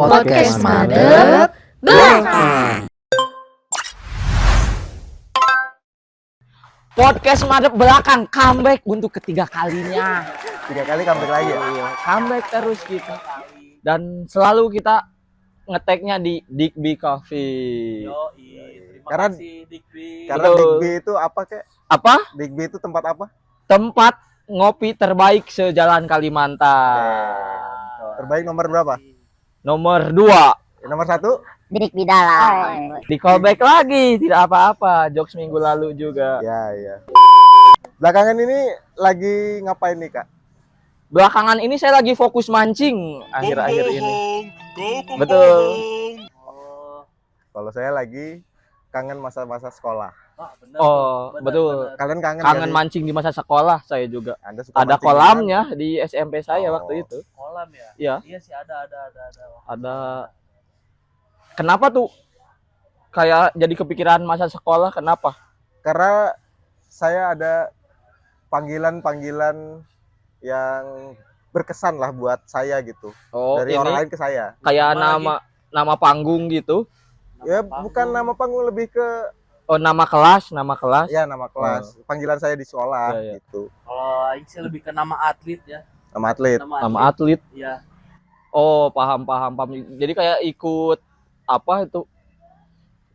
Podcast Madep Belakang. Podcast Madep Belakang comeback untuk ketiga kalinya. 3 kali comeback lagi ya? Iya, comeback terus kita. Dan selalu kita ngeteknya di Digby Coffee. Terima Karena- kasih Digby. Karena Betul. Digby itu apa kek? Apa? Digby itu tempat apa? Tempat ngopi terbaik sejalan Kalimantan. Terbaik nomor berapa? Nomor 2. Nomor 1? Bidik Bidala. Di callback lagi, tidak apa-apa. Jokes minggu lalu juga. Ya, iya. Belakangan ini lagi ngapain nih, Kak? Belakangan ini saya lagi fokus mancing akhir-akhir ini. Betul. Oh, Kalau saya lagi kangen masa-masa sekolah. benar. Oh, betul. Kalian kangen Kangen nggak sih? mancing di masa sekolah saya juga. Anda suka Ada mancing kolamnya di SMP saya Oh. waktu itu. Kolam ya? Iya. Iya sih ada. Ada. Kenapa tuh kayak jadi kepikiran masa sekolah? Kenapa? kan? Karena saya ada panggilan-panggilan yang berkesan lah buat saya gitu. Oh, Dari ini orang lain ke saya. kayak Nama nama panggung gitu. Ya, Nama bukan panggung. nama panggung, lebih ke Oh, nama kelas. ya nama kelas. Panggilan saya di sekolah Iya, iya. gitu. Kalau Aing sih lebih ke nama atlet ya. Nama atlet. Nama atlet. Iya. Oh, paham. Jadi kayak ikut apa itu?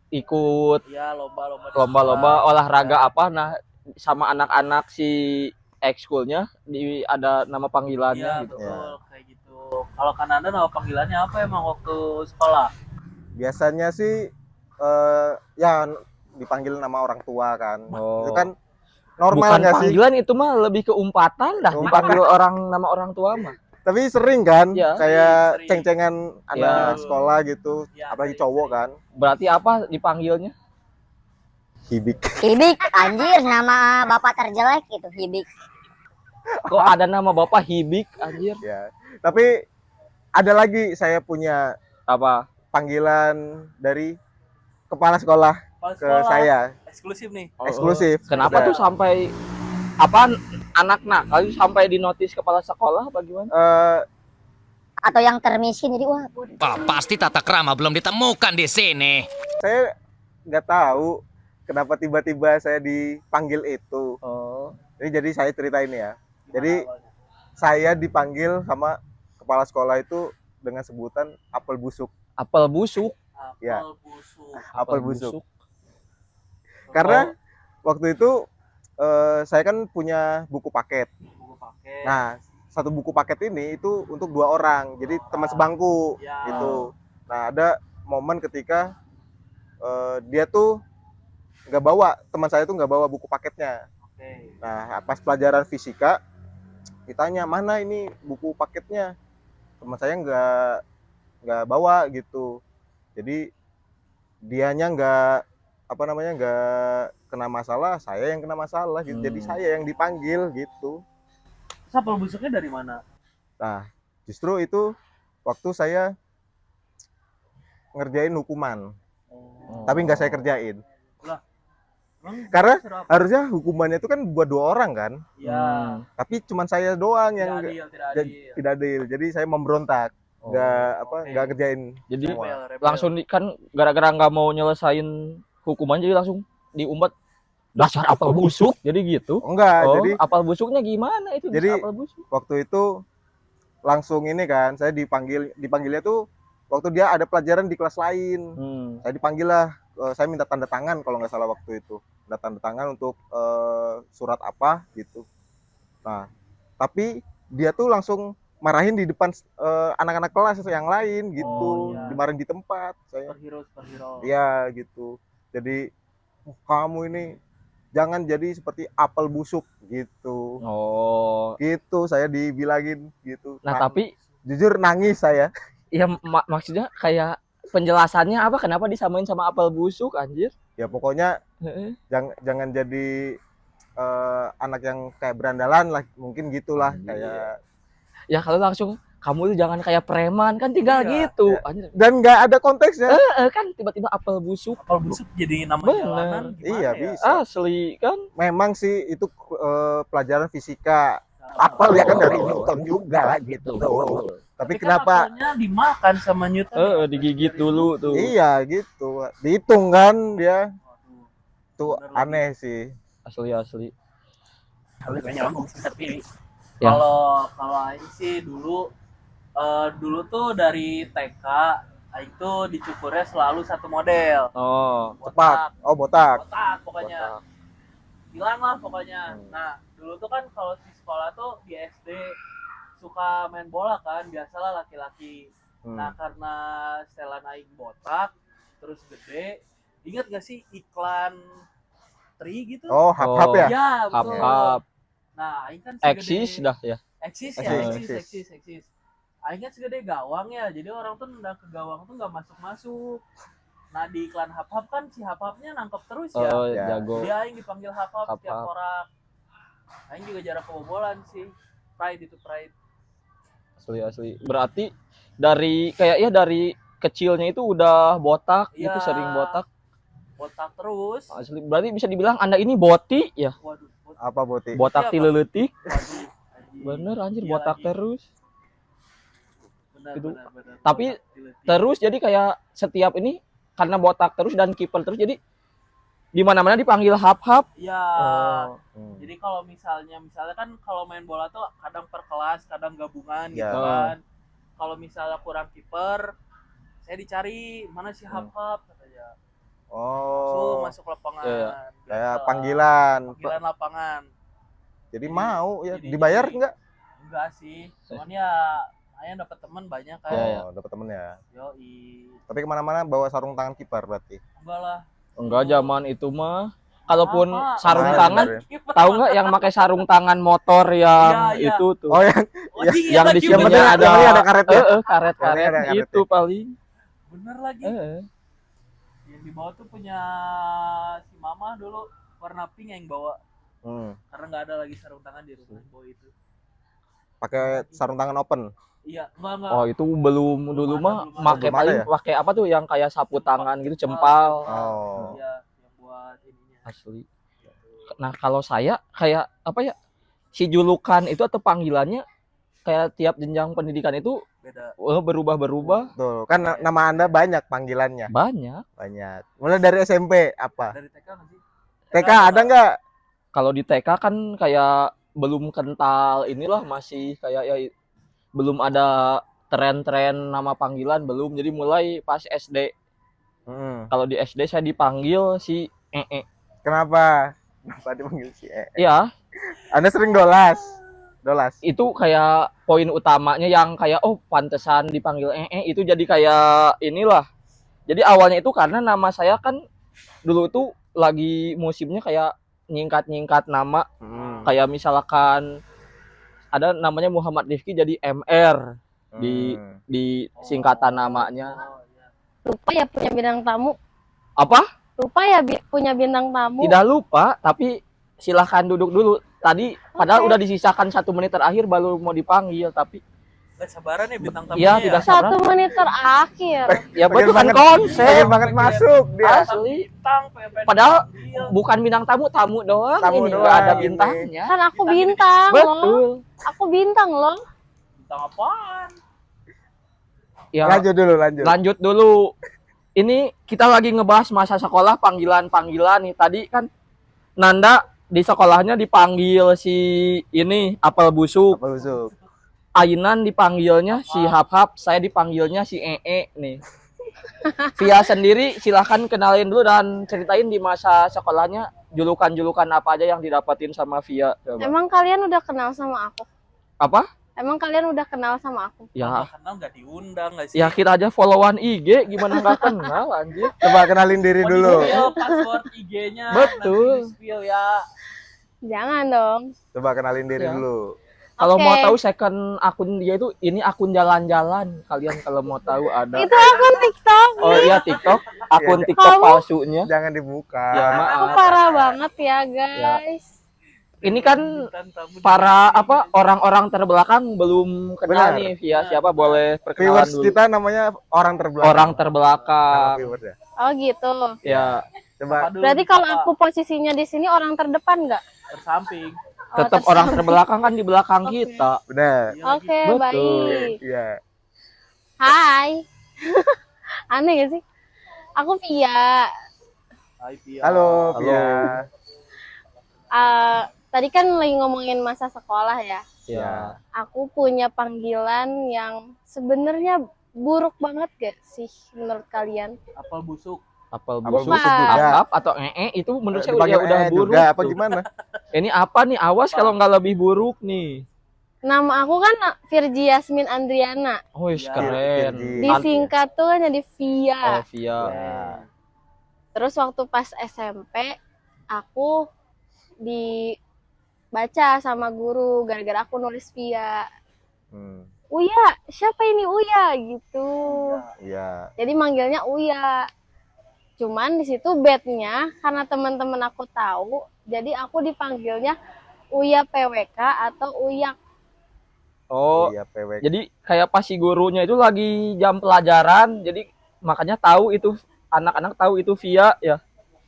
Ikut Iya, lomba-lomba. di lomba-lomba sekolah. olahraga apa? Nah, sama anak-anak si ekskulnya ada nama panggilannya Iya, gitu. betul kayak gitu. Kalau Kananda nama panggilannya apa emang waktu sekolah? Biasanya sih ya dipanggil nama orang tua kan. Oh. Itu kan normal Bukan nggak sih? panggilan itu mah lebih ke umpatan dah, Umpatan. dipanggil nama orang tua mah. Tapi sering kan Iya. kayak Sering. ceng-cengan anak Iya. sekolah gitu, Iya, apalagi sering, cowok sering. kan. Berarti apa dipanggilnya? Hibik. Hibik, anjir nama bapak terjelek gitu, Hibik. Kok ada nama bapak Hibik anjir? Ya. Tapi ada lagi saya punya Apa? panggilan dari kepala sekolah Pas ke sekolah, saya, eksklusif nih. eksklusif. Kenapa Udah. tuh sampai apa anak nakal sampai di notis kepala sekolah bagaimana? Atau yang termiskin jadi wah. Pasti tata krama belum ditemukan di sini. Saya nggak tahu kenapa tiba-tiba saya dipanggil itu. Oh. Ini jadi saya ceritain ya. Gimana Jadi awalnya? saya dipanggil sama kepala sekolah itu dengan sebutan apel busuk. Apel busuk. Ya. Apel busuk. Apel busuk. Karena waktu itu saya kan punya buku paket. Buku pakai. Nah, satu buku paket ini itu untuk 2 orang. Jadi teman sebangku Ya. gitu. Nah, ada momen ketika dia tuh nggak bawa, teman saya tuh nggak bawa buku paketnya. Oke. Nah, pas pelajaran fisika ditanya mana ini buku paketnya, teman saya nggak bawa gitu. Jadi dianya nggak kena masalah, saya yang kena masalah gitu. Jadi saya yang dipanggil gitu. Terus apel busuknya dari mana? Nah, justru itu waktu saya ngerjain hukuman, tapi nggak saya kerjain. Emang Karena suruh apa? harusnya hukumannya itu kan buat 2 orang kan, Ya. tapi cuman saya doang Tidak yang adil, tidak dan adil. tidak adil. Jadi saya memberontak, Oke. nggak kerjain. Jadi semua. Rebel. langsung kan gara-gara nggak mau nyelesain hukuman jadi langsung diumpat dasar apel busuk. Jadi gitu. Enggak, Oh, jadi apel busuknya gimana itu? Jadi- bisa apel busuk. waktu itu langsung ini kan, saya dipanggilnya tuh waktu dia ada pelajaran di kelas lain. Saya dipanggil lah, saya minta tanda tangan kalau nggak salah waktu itu, minta tanda tangan untuk surat apa gitu. Nah, tapi dia tuh langsung marahin di depan anak-anak kelas yang lain gitu, Oh, iya. dimarahin di tempat saya. Superhero. Iya gitu. Jadi kamu ini jangan jadi seperti apel busuk gitu. Oh. Gitu saya dibilangin gitu. Nah, tapi jujur nangis saya. ya maksudnya kayak penjelasannya apa kenapa disamain sama apel busuk anjir? Ya pokoknya Heeh. jangan jadi anak yang kayak berandalan lah, mungkin gitulah Iya. kayak. Ya kalau langsung kamu tuh jangan kayak preman kan tinggal Iya, gitu. iya. Anjir. Dan nggak ada konteksnya. Kan tiba-tiba apel busuk. Apel busuk jadi nama Bener. jalanan gimana Iya, ya? bisa. Asli kan? Memang sih itu pelajaran fisika. Nah, Apel ya kan dari Newton juga gitu. Tapi kan kenapa? apelnya dimakan sama Newton? Digigit dulu tuh. Iya gitu. Dihitung kan dia. Waduh, Tuh bener aneh sih. Asli. Ya. Kalau Aing sih dulu tuh dari TK Aing tuh dicukurnya selalu satu model. Oh, Cepak. Oh, botak. Botak pokoknya. botak. Hilang lah pokoknya. Nah, dulu tuh kan kalau di sekolah tuh di SD suka main bola kan, biasalah laki-laki. Nah, karena setelan Aing botak terus gede, ingat gak sih iklan Tri gitu? Oh, hap-hap ya? Ya, betul. Hap-hap. Nah, Aing kan Eksis dah ya. Eksis. Aing kan segede gawang ya, jadi orang tuh nendang ke gawang tuh nggak masuk. Nah di iklan hap-hap kan si hap-hapnya nangkep terus ya. Oh, Ya. jago. Dia Aing dipanggil hap-hap Hap-hap. setiap orang. Aing juga jarang kebobolan sih. Pride. Asli. Berarti dari kecilnya itu udah botak Iya. gitu, sering botak. Botak terus. Asli. Berarti bisa dibilang Anda ini boti ya. Waduh. Apa boti? Botak Iya, tileletik. Waduh. Bener anjir, Iya botak lagi. terus. Benar. Tapi Botak tiletik. Terus jadi kayak setiap ini karena botak terus dan kiper terus jadi di mana-mana dipanggil hap-hap. Iya. Oh. Jadi kalau misalnya kan kalau main bola tuh kadang per kelas, kadang gabungan Ya. gitu kan. Kalau misalnya kurang kiper, saya dicari mana si hap-hap katanya. Oh. Masuk lapangan. Iya. Kayak Biasa. panggilan. Panggilan lapangan. Jadi mau ya. jadi- Dibayar enggak? Enggak sih. Cuman ya ayah dapat teman banyak kan. Iya. Oh, dapat temen ya. Yoi. Tapi kemana-mana bawa sarung tangan kiper berarti. Enggak lah. Enggak, zaman itu mah. Kalaupun Apa? sarung Kemarin, tangan, kemarin. tahu nggak yang pakai sarung tangan motor yang Iya, iya. itu tuh. Oh yang Oh, Ya, iya yang lagi, di sininya bener. ada yang ada karetnya. karet-karet Yang ada karetnya. itu paling. Bener lagi. Yang dibawa tuh punya si mama dulu warna pink yang bawa. Karena nggak ada lagi sarung tangan di rumah bawa itu. Pakai sarung tangan open. Iya, enggak. Oh, itu belum dulu ada, mah belum ada. pakai Belum ada paling ya? pakai apa tuh yang kayak sapu tangan gitu, cempal. Oh. Iya, yang buat ininya. Asli. Nah, kalau saya kayak apa ya? Si julukan itu atau panggilannya kayak tiap jenjang pendidikan itu Beda. berubah-berubah. Tuh, kan nama Anda banyak panggilannya. Banyak. Banyak. Mulai dari SMP apa? Dari TK nggak sih? TK ada nggak? Kalau di TK kan kayak belum kental inilah, masih kayak ya belum ada tren-tren nama panggilan belum. Jadi mulai pas SD. Kalau di SD saya dipanggil si Kenapa? Kenapa dipanggil si Iya, Anda sering dolas. itu kayak poin utamanya yang kayak oh pantesan dipanggil itu jadi kayak inilah. Jadi awalnya itu karena nama saya kan dulu itu lagi musimnya kayak nyingkat-nyingkat nama, kayak misalkan ada namanya Muhammad Rifki jadi MR di singkatan namanya. Oh, iya. Lupa ya punya bintang tamu. Apa? Lupa ya punya bintang tamu. Tidak lupa, tapi silahkan duduk dulu. Tadi padahal udah disisakan 1 menit terakhir baru mau dipanggil, tapi Nggak sabaran ya bintang tamunya. iya tidak sabar. 1 menit terakhir. Ya betul kan Pengen konsep. Pengen banget masuk dia. Asli. Bintang, pengen Padahal dipanggil. bukan bintang tamu doang, Tamu ini doang nggak ada ini. bintangnya. Kan aku bintang loh. Betul. Aku bintang loh. Bintang apaan? Ya Lanjut. lanjut dulu. Ini kita lagi ngebahas masa sekolah, panggilan-panggilan nih. Tadi kan Nanda di sekolahnya dipanggil si ini apel busuk. Apa busuk? Ainan dipanggilnya si hap-hap, saya dipanggilnya si nih. Via sendiri silahkan kenalin dulu dan ceritain di masa sekolahnya julukan-julukan apa aja yang didapatin sama Via. Coba. Emang kalian udah kenal sama aku? Apa? Emang kalian udah kenal sama aku? Ya, Nggak kenal nggak diundang nggak sih? ya kita aja followan IG, gimana nggak kenal anjir. Coba kenalin diri Oh, dulu. di-spill password IG-nya. Betul. Nanti di-spill ya. Jangan dong. Coba kenalin diri Ya. dulu. Kalau Oke. mau tahu second akun dia itu ini akun jalan-jalan. Kalian kalau mau tahu ada. Itu akun TikTok. Oh iya TikTok, akun Iya. TikTok Kamu- palsunya. Jangan dibuka. Ya, Aku maaf. parah banget ya guys. Ini kan Bintang tamu para di- apa orang-orang terbelakang belum kenal Benar. nih Via siapa, boleh perkenalan Viewers dulu. kita namanya orang terbelakang. Orang Nama terbelakang. viewers ya. Oh gitu. Ya, Coba Apa dulu, Berarti kalau apa? aku posisinya di sini orang terdepan nggak? tersamping. Oh, tetap orang terbelakang kan di belakang Oke. kita. benar. Iya lagi. Oke, Betul. baik. Iya. Hai. Aneh gak sih? Aku Via. Hai, Pia. Halo, Halo. Pia. Tadi kan lagi ngomongin masa sekolah ya. Ya. Aku punya panggilan yang sebenarnya buruk banget gak sih menurut kalian? Apel busuk. Apel Apel busuk, busuk juga. apap atau itu menurut saya Dipanggil udah buruk. juga apa tuh. gimana? Ini apa nih? Awas kalau nggak lebih buruk nih. Nama aku kan Virgi Yasmin Andriana. Oh, Ya, keren. Virgi. Disingkat tuh kan jadi Via. Oh, Via. Ya. Terus waktu pas SMP aku dibaca sama guru gara-gara aku nulis Via. Hmm. Uya, siapa ini Uya gitu. Iya. Jadi manggilnya Uya. Cuman di situ bednya karena teman-teman aku tahu, jadi aku dipanggilnya Uya PWK atau Uyak. Oh, Iya, PW. jadi kayak pas si gurunya itu lagi jam pelajaran, jadi makanya tahu itu anak-anak tahu itu Via ya.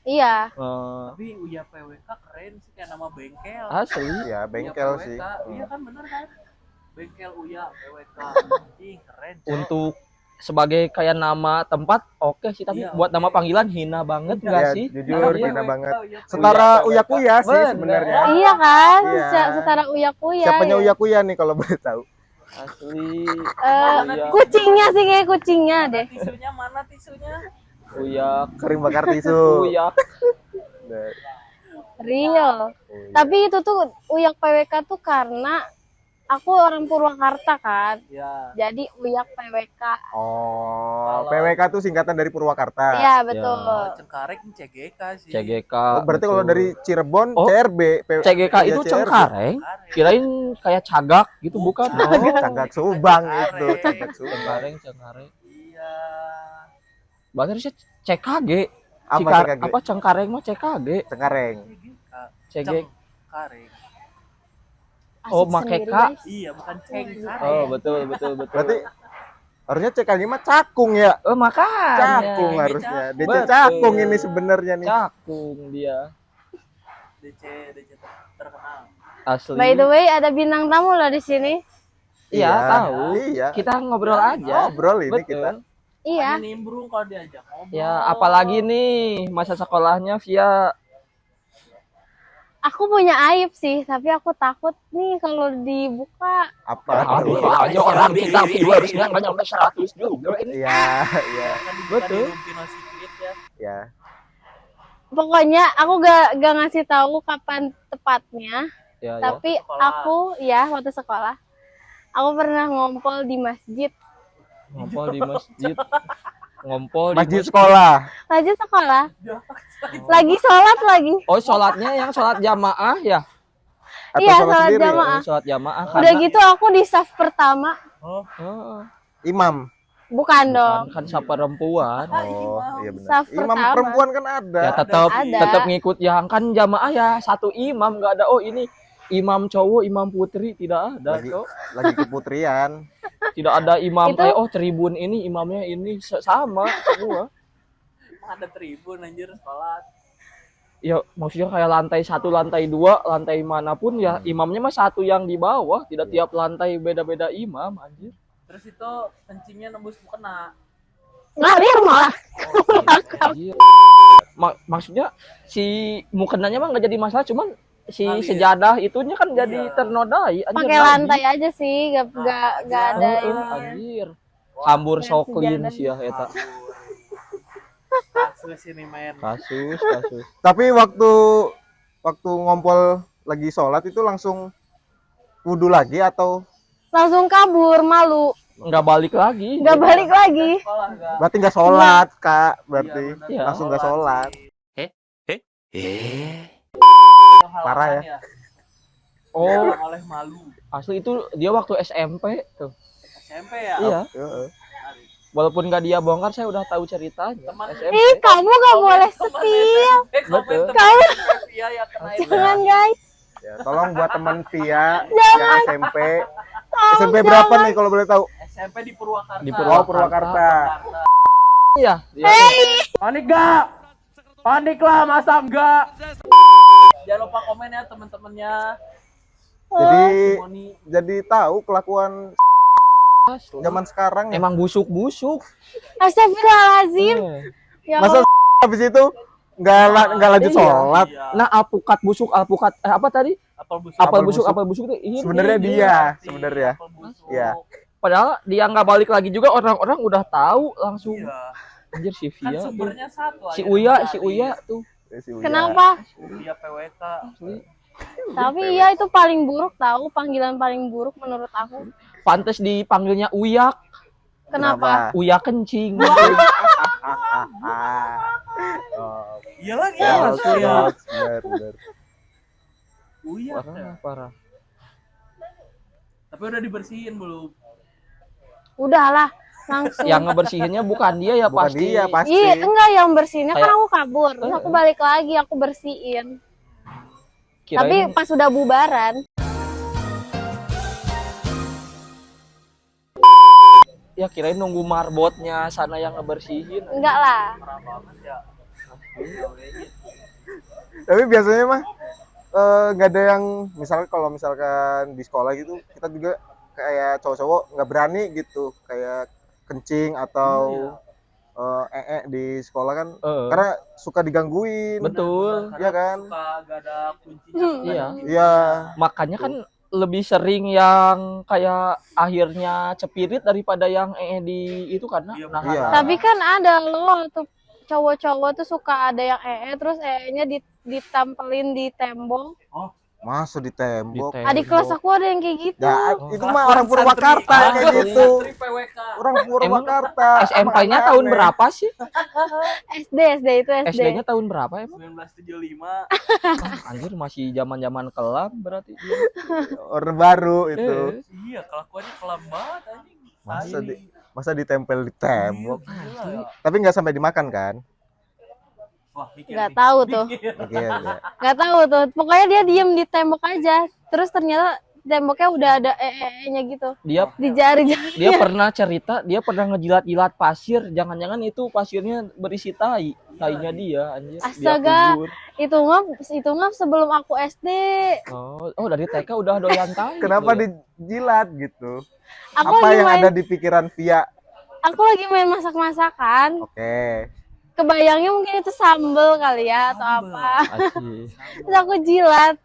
Iya. Tapi Uya PWK keren sih, kayak nama bengkel. Asli. Iya, Uya bengkel PWK. sih. Iya kan bener kan? Bengkel Uya PWK. Ih, keren. Cok. Untuk sebagai kayak nama tempat oke sih, tapi Iya, buat oke. nama panggilan hina banget enggak Iya, sih? jujur Iya. hina banget. Uya Setara PWK. uya-kuya sih Bener. sebenarnya. Iya kan? Iya. Setara Uya-Kuya. Siapanya ya. uya-kuya nih kalau boleh tahu? Asli. Eh, kucingnya sih kayak kucingnya deh. Tisunya mana tisunya? Uyak, Kering bakar tisu. uyak. Nah, Real. uya. Tapi itu tuh Uyak PWK tuh karena aku orang Purwakarta kan. Ya. Jadi Uyak PWK. Oh, PWK tuh singkatan dari Purwakarta. Iya, betul. Kalau Cengkareng CGK sih. CGK. Oh, berarti kalau betul. dari Cirebon Oh, CRB. CGK Iya, itu CRB. Cengkareng. Cengkareng. Kirain kayak cagak gitu, bukan? Oh, Cagak Subang itu, Cengkareng. Cagak Subang. Cengkareng. Iya. Berarti harusnya CKG. Apa CKG? Apa Cengkareng mah CKG. Cengkareng. CG. Cengkareng. Oh, Asik make sendiri, K. guys. Iya, bukan Cengkareng. Oh, betul. Berarti harusnya CKG mah Cakung ya. Oh, makanya. Cakung Cakung. harusnya. DC Betul. Cakung ini sebenarnya nih. Cakung dia. DC terkenal. Asli. By the way, ada bintang tamu loh di sini. Iya, tahu. Iya. Kita ngobrol aja. Ngobrol ini Betul. kita. Iya. Ini nimbrung kalau diajak ngobrol. Ya, apalagi nih masa sekolahnya via Aku punya aib sih, tapi aku takut nih kalau dibuka. Apa? aduh, tuh? aja orang kita viewersnya nggak nyampe 100 juga ini. Iya, iya, Kan dibuka Betul. di Lumpino Secret ya. ya. Pokoknya aku gak ngasih tahu kapan tepatnya, Ya, ya. tapi sekolah. aku ya waktu sekolah, aku pernah ngompol di masjid. Ngompol di masjid. Ngompol di Masjid sekolah. Masjid sekolah, lagi sholat lagi. Oh, sholatnya yang sholat jamaah ya? Atau Iya, sholat sholat sendiri? jamaah. Sholat jamaah. Udah gitu aku di saf pertama, Oh, Imam. bukan dong. kan siapa perempuan. Oh, iya benar. Saf Imam pertama. perempuan kan ada. Ya tetap Ada. tetap ngikut yang kan jamaah ya satu imam nggak ada. Oh, ini imam cowok, imam putri tidak ada. Lagi- Cok. Lagi keputrian. Tidak ada imam Itu- oh tribun ini imamnya ini sama semua. Ada tribun anjir sholat. Ya maksudnya kayak lantai 1, lantai 2, lantai manapun ya imamnya mah satu yang di bawah, tidak tiap lantai beda-beda imam anjir. Terus itu kencingnya nembus mukena. Ngalir malah. Anjir. Maksudnya si mukenanya mah nggak jadi masalah, cuman si Ngalir. sejadah itunya kan jadi Iya. ternodai anjir. Pakai lantai aja sih, gak ada Heeh, ininya. anjir. Hambur Yang so clean sejadah. sih ya eta. Kasus ini main. Kasus. Tapi waktu ngompol lagi sholat itu langsung wudhu lagi atau Langsung kabur, malu. Nggak balik lagi. Gak balik lagi. Sekolah enggak. berarti nggak sholat kak? Berarti Iya. langsung nggak sholat. Parah ya. Oh, Oleh malu. asli itu dia waktu SMP tuh. SMP ya. Iya. Heeh. Walaupun nggak dia bongkar, saya udah tahu ceritanya. Teman- SMP. Ih, kamu gak boleh setia. Betul. Kamu Via yang kena itu. Jangan guys. Ya, tolong buat teman Via Jangan. yang SMP. SMP berapa nih kalau boleh tahu? SMP di Purwakarta. Di Oh, Purwakarta. Iya. Iya. Panik gak? Panik lah, masa enggak? Jangan lupa komen ya teman-temannya. Jadi Moni. jadi tahu kelakuan Asli. Zaman sekarang ya. Emang busuk-busuk. Astagfirullahaladzim. Ya Masa Allah. habis itu nggak lanjut Iya. sholat. Iya. Nah, alpukat busuk, alpukat apa tadi? Apel busuk. Apel busuk itu ini. Sebenarnya dia, sebenarnya. Apel busuk. Iya. Padahal dia nggak balik lagi juga, orang-orang udah tahu langsung. Iya. Anjir si Kan Via tuh. sumbernya satu. Si akhirnya Uya dari tuh. Si Uya. Kenapa? Uya PWK. Tapi iya itu paling buruk tahu, panggilan paling buruk menurut aku. Pantes dipanggilnya Uyak. Kenapa? Uya kencing. Oh, Iya lagi. Iya, benar, asli. benar. Uya. Parah, parah. Tapi udah dibersihin belum? Udahlah, langsung. Yang ngebersihinnya bukan dia ya Bukan pasti. dia, pasti. Iya, enggak yang bersihinnya kan Kayak- aku kabur. Terus aku balik lagi, aku bersihin. Kirain, Tapi pas udah bubaran, ya kirain nunggu marbotnya sana yang ngebersihin. enggak lah. Parah banget ya. Tapi biasanya mah nggak ada yang misalkan di sekolah gitu kita juga kayak cowok-cowok nggak berani gitu kayak kencing atau di sekolah kan karena suka digangguin. Betul. Iya kan? Suka gak ada kuncinya. suka Iya. gitu. Iya. Makanya kan lebih sering yang kayak akhirnya cepirit daripada yang di itu karena Iya, nahan. iya. Tapi kan ada loh tuh cowok-cowok tuh suka ada yang terus nya ditampelin di tembok. Masa di tembok. Adik kelas aku ada yang kayak gitu. Ya, Oh. itu mah orang Purwakarta Santri. kayak gitu. Santri PWK. Orang Purwakarta. SMP-nya Emang tahun aneh. berapa sih? SD itu SD. SD-nya tahun berapa emang? 1975. Anjir masih zaman-zaman kelam berarti dia. Orde Baru itu. Iya, kelakuannya kelam banget anjing. Masa Tai. Masa ditempel di tembok. Iya, gila. Tapi nggak sampai dimakan kan? Wah, mikir Nggak nih. tahu tuh. Mikir. Oke, ya. Nggak tahu tuh. Pokoknya dia diem di tembok aja. Terus ternyata temboknya udah ada nya gitu. Dia Di jari-jari. dia pernah cerita dia pernah ngejilat-jilat pasir, jangan-jangan itu pasirnya berisi tai. Tainya dia anjir. Dia Astaga. kubur. Itu mah sebelum aku SD. Oh, dari TK udah doyan tai. Kenapa Loh. dijilat gitu? Aku Apa lagi yang main ada di pikiran Via? aku lagi main masak-masakan. Oke. Kebayangnya mungkin itu sambel kali ya atau Sambel. apa. Asli. Terus aku jilat.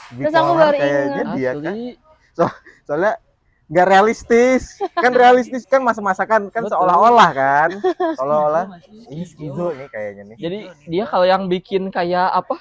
Terus aku Bipolar baru kayaknya ingat. dia kan. Asli. Soalnya nggak realistis. Kan realistis kan masak-masakan kan Betul. seolah-olah kan. Seolah-olah ini Iya. skizo nih kayaknya nih. Jadi dia kalau yang bikin kayak apa?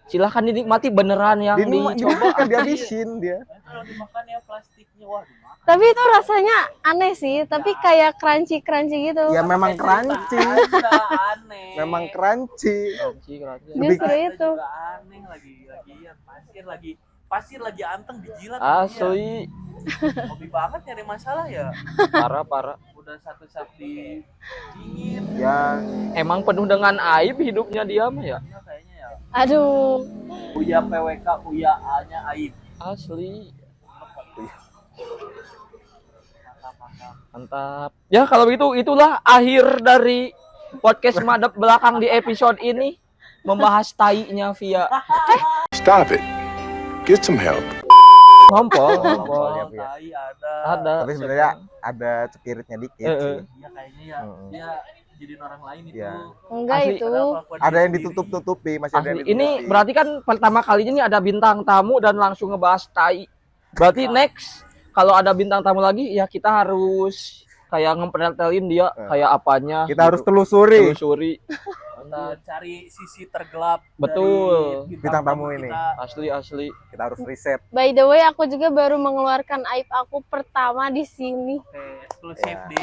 Silahkan dinikmati beneran yang dicoba. Dimakan dihabisin dia. Kalau dimakan ya plastiknya, wah dimakan. Tapi itu rasanya aneh sih, tapi kayak crunchy gitu. Ya memang crunchy. Udah aneh. Memang crunchy. Keren. Justru Kita itu. juga aneh lagian pasir lagi anteng dijilat. Asli. Iya. Hobi banget nyari masalah ya. Parah. Udah satu satu dingin. Ya Emang penuh dengan aib hidupnya dia mah ya. Ya kayaknya ya. Aduh. Uya PWK, Uya A-nya aib. Asli. Mantap. Mantap. Ya kalau begitu itulah akhir dari podcast Madep Belakang di episode ini, membahas tainya Via. Stop it. Get some help. Ngompol. Ngompol. Oh, tai ada. Ada. tapi sebenarnya ada cepiritnya dikit sih. Iya kayaknya ya. Dia jadiin orang lain itu. Iya. Enggak Asli. itu. Kelakuan Ada diri yang sendiri. ditutup-tutupi, masih ada yang Asli. Ini ditutupi. berarti kan pertama kalinya ini ada bintang tamu dan langsung ngebahas tai. Berarti next kalau ada bintang tamu lagi ya kita harus kayak ngepretelin dia kayak apanya. kita harus gitu. telusuri. Telusuri. Kita cari sisi tergelap Betul. dari Bintang tamu ini. kita. Asli. Kita harus riset. By the way, aku juga baru mengeluarkan aib aku pertama di sini. Oke, eksklusif Ya. di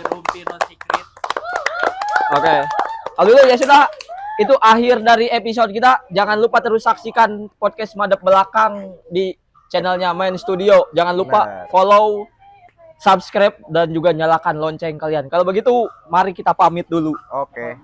Rumpi No Secret. Oke. Alhamdulillah ya sudah. Itu akhir dari episode kita. Jangan lupa terus saksikan podcast Madep Belakang di channelnya Main Studio. Jangan lupa Benar. follow, subscribe, dan juga nyalakan lonceng kalian. Kalau begitu, mari kita pamit dulu. Oke.